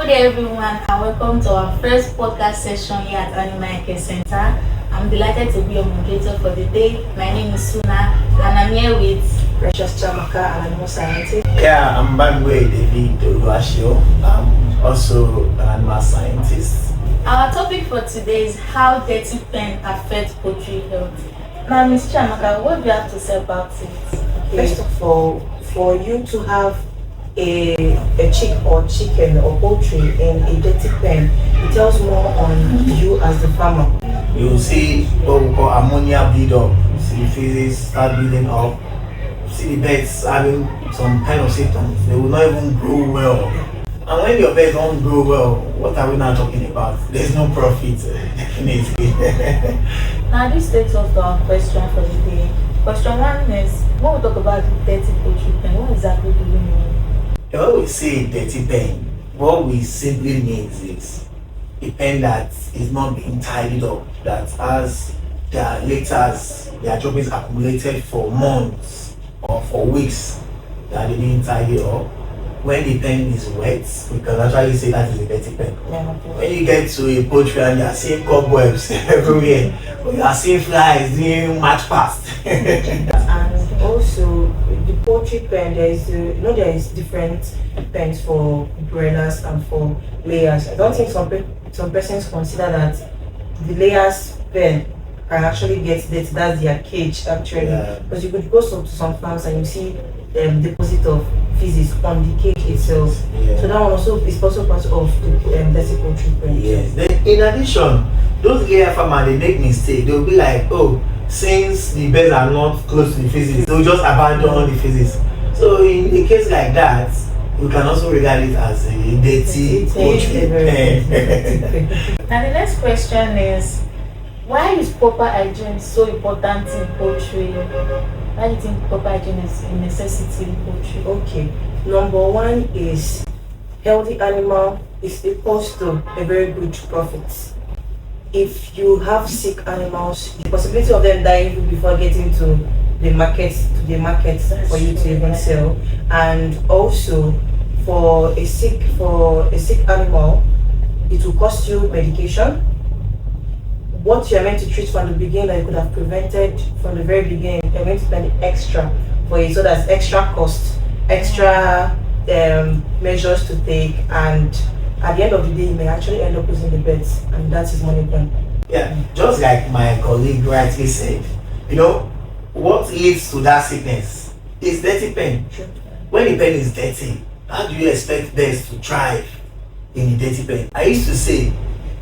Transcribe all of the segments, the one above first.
there everyone, and welcome to our first podcast session here at Animal Care Center. I'm delighted to be your moderator for the day. My name is Suna and I'm here with Precious Chamaka, an animal scientist. Yeah, I'm Bangwe David Oluwashio. I'm also an animal scientist. Our topic for today is how dirty pen affects poultry health. Now, Ms. Chamaka, what do you have to say about it? First of all, for you to have a chick or chicken or poultry in a dirty pen, it tells more on you as the farmer. You see what we call ammonia build up. You see the feces start building up. You see the birds having some kind of symptoms. They will not even grow well. And when your birds don't grow well, what are we now talking about? There's no profit, definitely. Now, this takes us to our question for the day. Question one is, when we talk about the dirty poultry pen, what exactly do we mean? When we say dirty pen, what we simply means is a pen that is not being tidied up, that has their litters, their droppings accumulated for months or for weeks that they didn't tidy up. When the pen is wet, we can actually say that is a dirty pen. When you get to a poultry and you are seeing cobwebs everywhere, or you are seeing flies doing match past. And also, the poultry pen, there is different pens for broilers and for layers. I don't think some persons consider that the layers pen can actually get dirty. That's their cage actually. Yeah. Because you could go to some farms and you see deposit of feces on the cage itself. Yeah. So that one also is also part of the dirty poultry pen. Yes. Then in addition, those layer farmers, they make mistake. They'll be like, oh, since the birds are not close to the feces, they'll just abandon the feces. So in a case like that, we can also regard it as a dirty poultry pen. Now, the next question is, why is proper hygiene so important in poultry? Why do you think proper hygiene is a necessity in poultry? Okay, number one is healthy animal is equals to a very good profit. If you have sick animals, the possibility of them dying even before getting to the market for you to even sell, and also for a sick animal, it will cost you medication. What you are meant to treat from the beginning that you could have prevented from the very beginning, you're going to spend extra for it. So that's extra cost, extra measures to take, and at the end of the day, you may actually end up losing the birds, and that is money gone. Yeah, just like my colleague rightly said, what leads to that sickness is dirty pen. Sure. When the pen is dirty, how do you expect birds to thrive in the dirty pen? I used to say,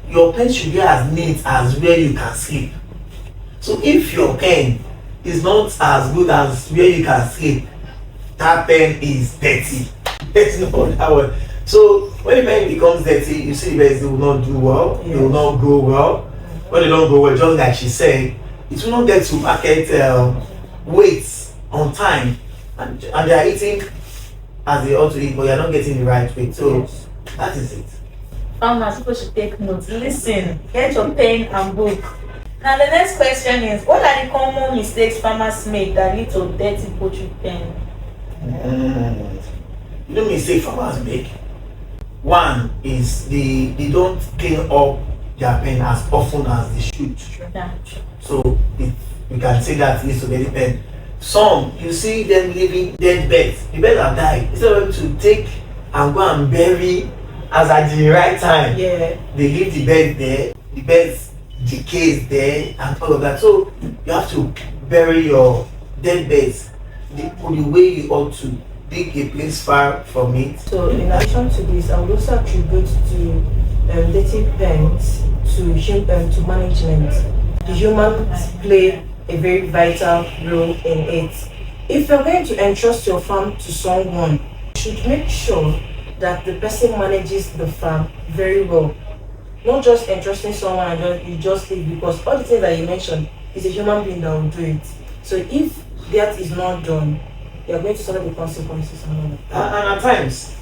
your pen should be as neat as where you can sleep. So if your pen is not as good as where you can sleep, that pen is dirty. There's no other word. So when the pen becomes dirty, you see the birds, they will not do well, Yes. they will not grow well. When they don't grow well, just like she said, it will not get to market weight on time, and they are eating as they ought to eat, but you are not getting the right weight. So Yes. that is it. Farmers, people should take notes. Listen, get your pen and book. Now, the next question is, what are the common mistakes farmers make that lead to dirty poultry pen? You know mistake farmers make? One is they don't clean up their pen as often as they should. Yeah. So we can say that leads to dirty pen. Some, you see them leaving dead birds. The birds have died. Instead of them to take and go and bury as at the right time, Yeah. they leave the bed there, the birds decays there and all of that. So you have to bury your dead birds the way you ought to. Dig a place far from it. So in addition to this, I would also attribute to dirty pens to management. The humans play a very vital role in it. If you're going to entrust your farm to someone, you should make sure that the person manages the farm very well. Not just entrusting someone and you just leave, because all the things that you mentioned is a human being that will do it. So if that is not done, you're going to suffer the consequences and all that. And at times,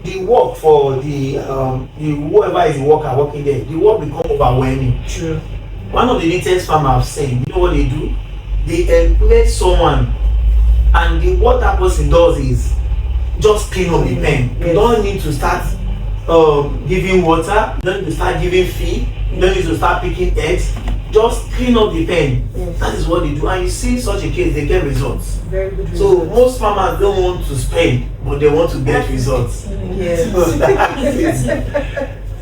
the work for the whoever is the worker working there, the work become overwhelming. True. One of the latest farmers I've seen, you know what they do? They employ someone, and what that person does is just clean up the pen. You Yes. don't need to start giving water, you don't need to start giving feed, you don't need to start picking eggs. Just clean up the pen. Yes. That is what they do. And you see such a case, they get results. Very good So results. most farmers don't want to spend, but they want to get results. Yes. So that's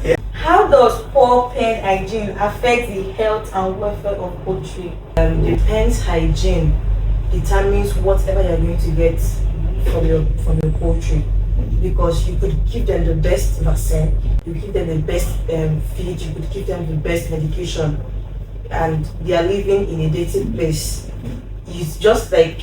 it. How does poor pen hygiene affect the health and welfare of poultry? The pen's hygiene determines whatever you're going to get from your poultry, because you could give them the best vaccine, you give them the best feed, you could give them the best medication, and they are living in a dirty place. It's just like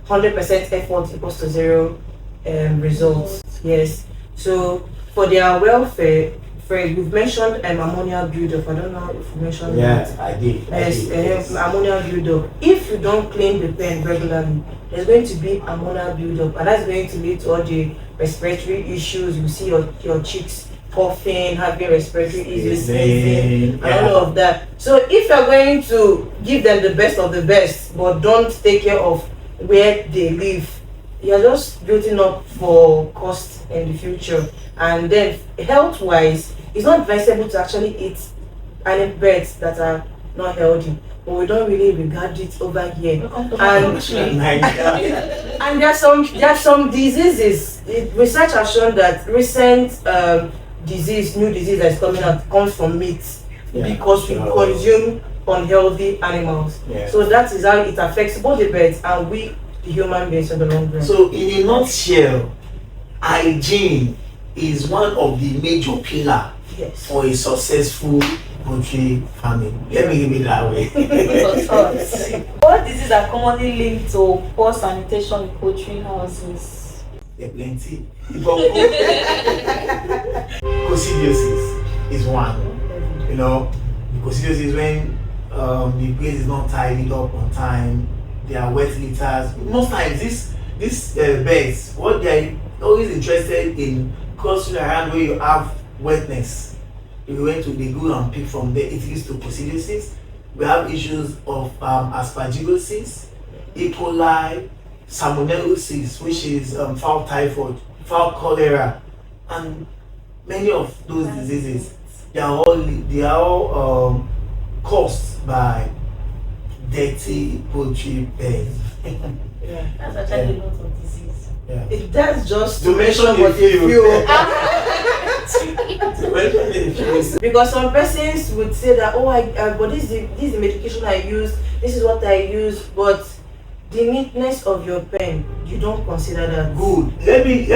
100% effort equals to zero results. Yes. So for their welfare, we've mentioned ammonia buildup. I don't know if you mentioned that. Yeah, I did. Yes, ammonia buildup. If you don't clean the pen regularly, there's going to be ammonia buildup, and that's going to lead to all the respiratory issues. You see your cheeks coughing, having respiratory issues, sneezing, and all of that. So if you're going to give them the best of the best, but don't take care of where they live, you're just building up for cost in the future. And then health-wise, it's not advisable to actually eat any birds that are not healthy, but we don't really regard it over here. And there are some diseases. Research has shown that recent new disease that's coming out comes from meat, because we consume unhealthy animals. Yeah. So that is how it affects both the birds and we, the human beings, in the long run. So in a nutshell, hygiene is one of the major pillars Yes. for a successful poultry farming. Let me give it that way. What diseases are commonly linked to poor sanitation in poultry houses? There are plenty. Coccidiosis is one. You know, the coccidiosis is when the place is not tidied up on time. There are wet litters. Most times, these birds, what they are always interested in, crossing around where you have wetness. If you went to the go and pick from there, it leads to coccidiosis. We have issues of aspergillosis, E. coli, salmonellosis, which is fowl typhoid, fowl cholera, and many of those diseases. They are all caused by dirty poultry pens. Yeah. That's actually a lot of disease. Yeah. That's just To mention a what few. you because some persons would say that, but this is the medication I use, this is what I use, but the neatness of your pen, you don't consider that. Good. Let me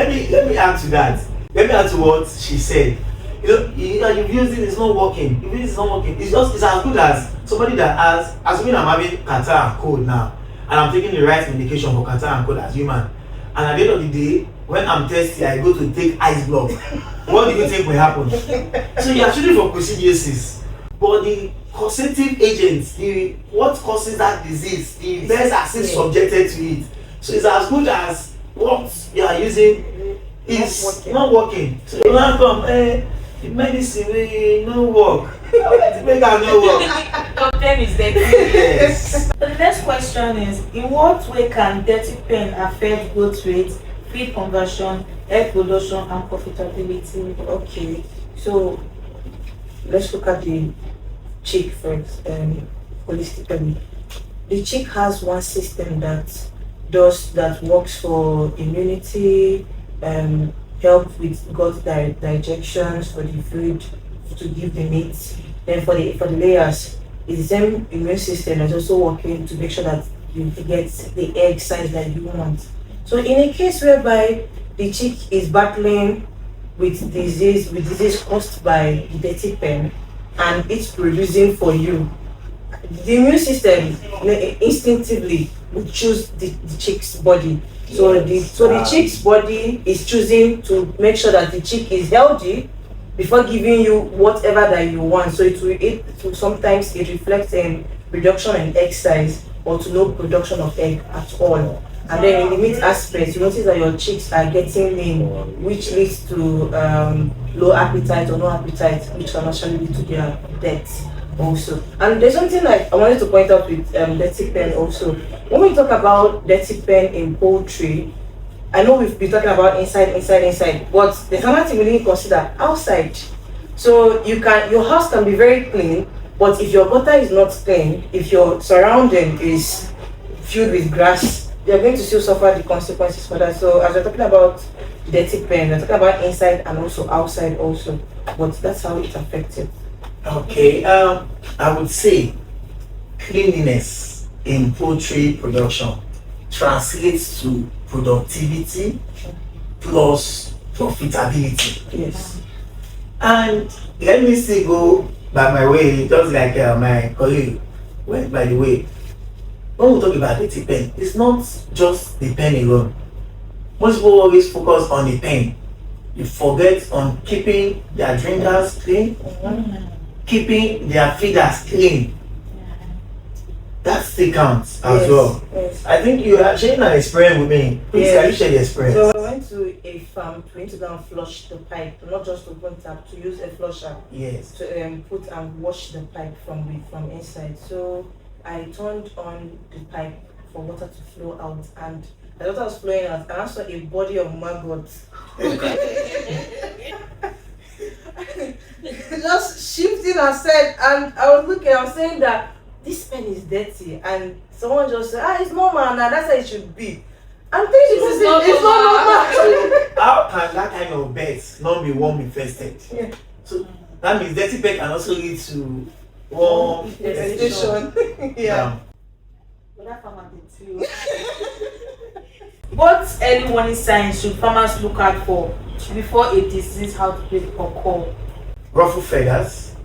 add to that. Let me add to what she said. You've used it, it's not working. If it's not working, it's as good as somebody that has, assuming I'm having catarrh and cold now, and I'm taking the right medication for catarrh and cold as human. And at the end of the day, when I'm thirsty, I go to take ice block. What do you think will happen? So you're treating for coccidiosis, but the causative agents, what causes that disease, the birds are still subjected to it. So it's as good as what you are using is not working. So you don't come, the medicine will not work. The make am no work. Your pen is dirty. Yes. So the next question is, in what way can dirty pen affect growth rate, feed conversion, egg production, and profitability? Okay, so let's look at the chick first. Holistically, the chick has one system that works for immunity, help with gut digestions, for the food to give the meat. Then for the layers, it's the same immune system that's also working to make sure that you get the egg size that you want. So in a case whereby the chick is battling with disease caused by the dirty pen, and it's producing for you, the immune system instinctively will choose the chick's body. So the chick's body is choosing to make sure that the chick is healthy before giving you whatever that you want. So it will sometimes it reflects in reduction in egg size or to no production of egg at all. And then in the meat aspect, you notice that your chicks are getting lean, which leads to low appetite or no appetite, which can actually lead to their death also. And there's something like I wanted to point out with dirty pen also. When we talk about dirty pen in poultry, I know we've been talking about inside, but there's another thing we need to consider outside. So your house can be very clean, but if your gutter is not clean, if your surrounding is filled with grass, you're going to still suffer the consequences for that. So as we're talking about dirty pen, we're talking about inside and also outside also. But that's how it affects it. Okay, I would say cleanliness in poultry production translates to productivity plus profitability. Yes. And let me still go by my way, just like my colleague went by the way. When we talk about dirty pen, it's not just the pen alone. Most people always focus on the pen. You forget on keeping their drinkers clean, keeping their feeders clean. That still counts as well. Yes. I think you are sharing an experience with me. Please, can you share the experience? So I went to a farm to go and flush the pipe, not just to open tap, to use a flusher. Yes. To put and wash the pipe from inside. So I turned on the pipe for water to flow out, and the water was flowing out, and I saw a body of maggots. Just shifting aside, and I was saying that this pen is dirty, and someone just said, it's normal, and that's how it should be. I'm thinking it's not normal. How can that kind of birds not be worm infested? Yeah. So that means dirty pen can also lead to worm infestation. Yeah. But that farmer did too. What early warning signs should farmers look out for before a disease outbreak occur? Ruffle feathers.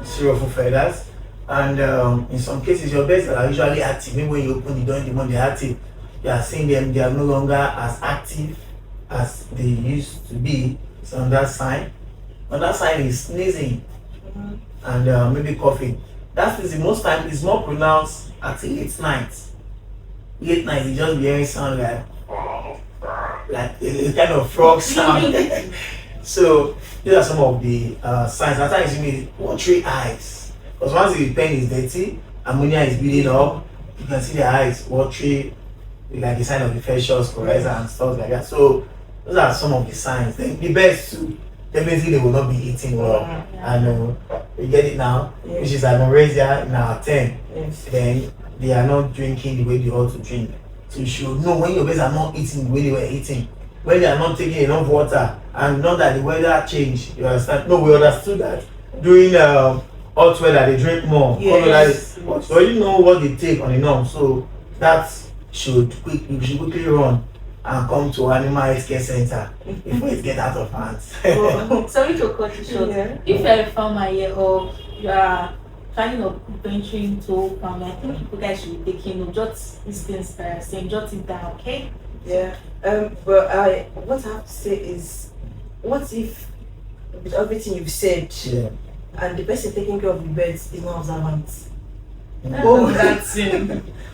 See ruffle feathers. And in some cases, your birds that are usually active, maybe when you open the door in the morning, they're active. You are seeing them, they are no longer as active as they used to be. So on that sign. Another sign is sneezing and maybe coughing. That is the most time is more pronounced at late night. Late night, you just be hearing sound like a kind of frog sound. So these are some of the signs. At times you mean watery eyes. Because once the pen is dirty, ammonia is building up. You can see the eyes watery, like a sign of infectious coryza and stuff like that. So those are some of the signs. Then the birds too, definitely they will not be eating well. And you get it now, which is anorexia in our 10. Yes. Then they are not drinking the way they ought to drink. So you should know when your birds are not eating the way they were eating, when they are not taking enough water, and not that the weather changed. You understand? No, we understood that during hot weather they drink more. Yes. So you know what they take on the norm. So that you should quickly run and come to animal health care center before it get out of hands. Sorry to cut you short. Yeah. If you're a farmer here or you are planning on venturing into farming, I think you guys should be taking note. Jot these things saying, jot it down, okay? Yeah. But what I have to say is, what if with everything you've said, and the person taking care of the birds is not observant?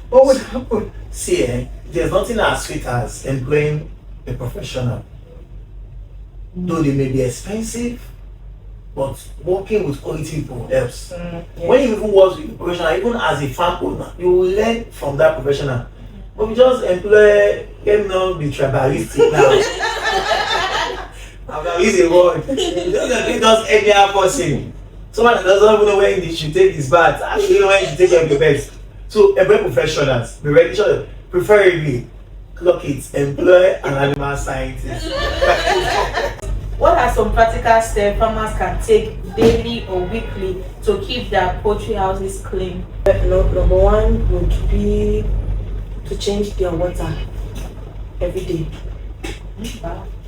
What would happen? See, there's nothing as sweet as employing a professional. Though they may be expensive, but working with quality people helps. When you even work with a professional, even as a farm owner, you will learn from that professional. But we just employ, let me not be tribalistic now. I'm gonna use a word. Just any other person. Someone that doesn't even know when he should take his bath, I don't know when he should take care of the pets. So employ professionals, be ready, preferably clock it, employ an animal scientist. What are some practical steps farmers can take daily or weekly to keep their poultry houses clean? Number one would be to change their water every day.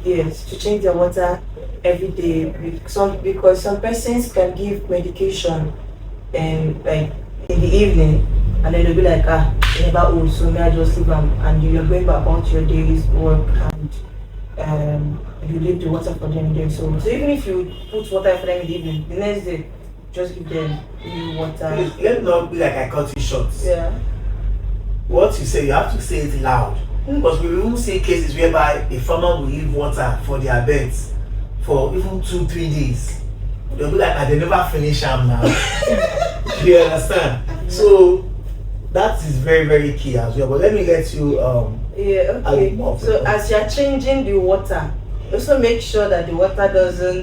Yes, to change their water every day. Because some persons can give medication and like in the evening, and then they'll be like, you never old, so may I just leave them, and you're going about your day's work, and you leave the water for them there. So even if you put water for them in the evening, the next day just give them new water. Please, let me not be like I cut you short. Yeah. What you say, you have to say it loud. Because we will see cases whereby a farmer will leave water for their beds for even 2-3 days. They'll be like, they never finish them now. You understand? So that is very, very key as well. But let me let you Yeah, Add okay. more of So it. as you're changing the water, also make sure that the water doesn't